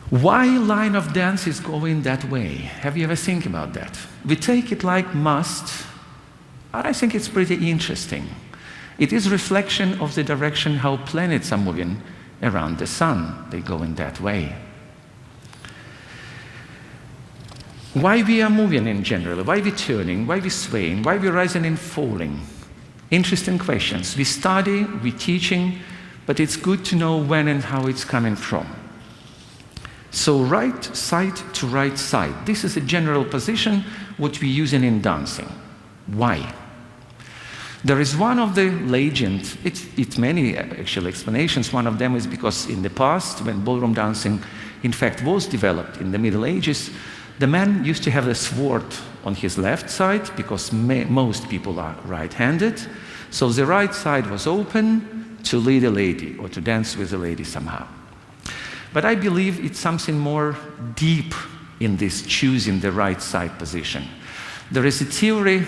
Why line of dance is going that way? Have you ever think about that? We take it like must, but I think it's pretty interesting. It is reflection of the direction how planets are moving around the sun. They go in that way. Why we are moving in general, why we turning, why we swaying, why we rising and falling? Interesting questions. We study, we teaching, but it's good to know when and how it's coming from. So right side to right side. This is a general position what we use in dancing. Why? There is one of the legends, it's many actual explanations. One of them is because in the past, when ballroom dancing in fact was developed in the Middle Ages, the man used to have a sword on his left side because most people are right-handed. So the right side was open to lead a lady or to dance with a lady somehow. But I believe it's something more deep in this choosing the right side position. There is a theory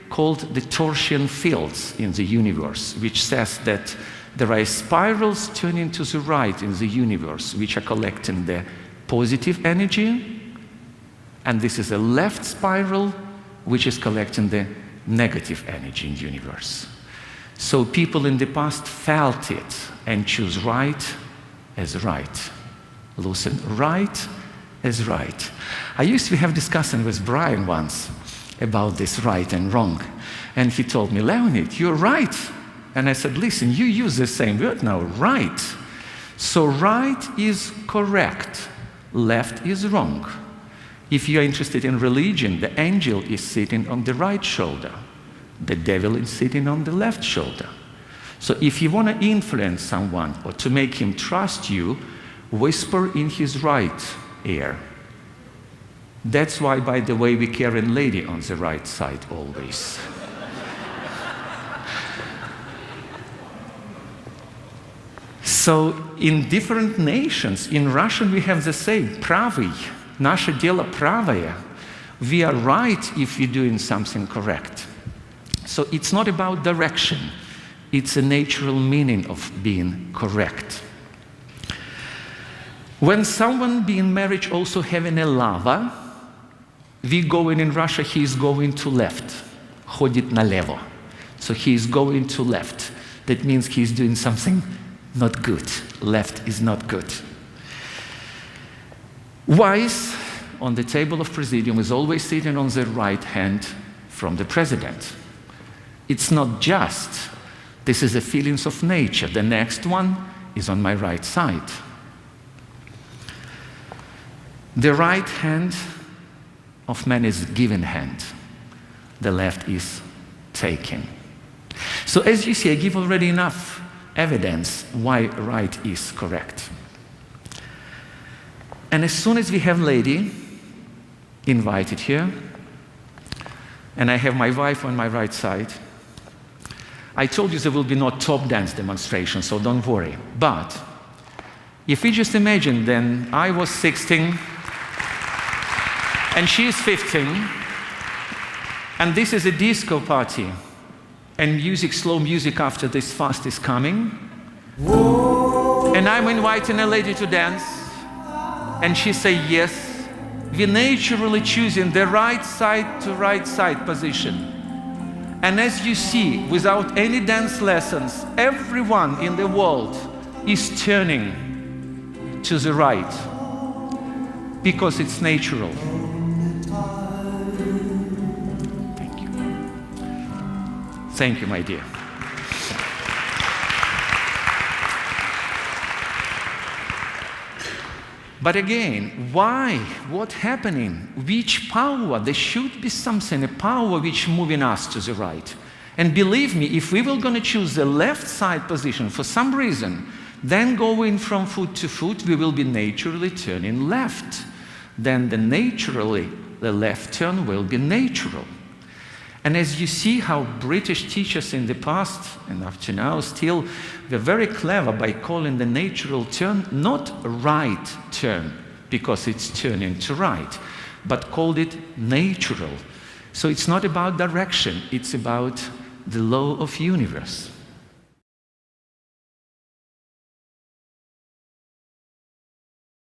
called the torsion fields in the universe, which says that there are spirals turning to the right in the universe, which are collecting the positive energy, and this is a left spiral, which is collecting the negative energy in the universe. So people in the past felt it and choose right as right. Listen, right as right. I used to have discussion with Brian once about this right and wrong. And he told me, Leonid, you're right. And I said, listen, you use the same word now, right. So right is correct, left is wrong. If you are interested in religion, the angel is sitting on the right shoulder. The devil is sitting on the left shoulder. So if you want to influence someone or to make him trust you, whisper in his right ear. That's why, by the way, we carry a lady on the right side always. So in different nations, in Russian we have the same, правый, наше дело правое. We are right if we're doing something correct. So it's not about direction, it's a natural meaning of being correct. When someone being married also having a lover, we going in Russia, he is going to left, ходит налево. So he is going to left. That means he is doing something not good. Left is not good. Wife on the table of presidium is always sitting on the right hand from the president. It's not just. This is the feelings of nature. The next one is on my right side. The right hand of man is given hand. The left is taken. So as you see, I give already enough evidence why right is correct. And as soon as we have lady invited here, and I have my wife on my right side, I told you there will be no top dance demonstration, so don't worry. But if we just imagine then I was 16, and she is 15, and this is a disco party, and music, slow music after this fast is coming, and I'm inviting a lady to dance, and she say yes, we naturally choosing the right side to right side position. And as you see, without any dance lessons, everyone in the world is turning to the right, because it's natural. Thank you, my dear. But again, why? What's happening? Which power? There should be something, a power which moving us to the right. And believe me, if we were going to choose the left side position for some reason, then going from foot to foot, we will be naturally turning left. Then the left turn will be natural. And as you see how British teachers in the past and up to now still were very clever by calling the natural turn not right turn because it's turning to right, but called it natural. So it's not about direction, it's about the law of universe.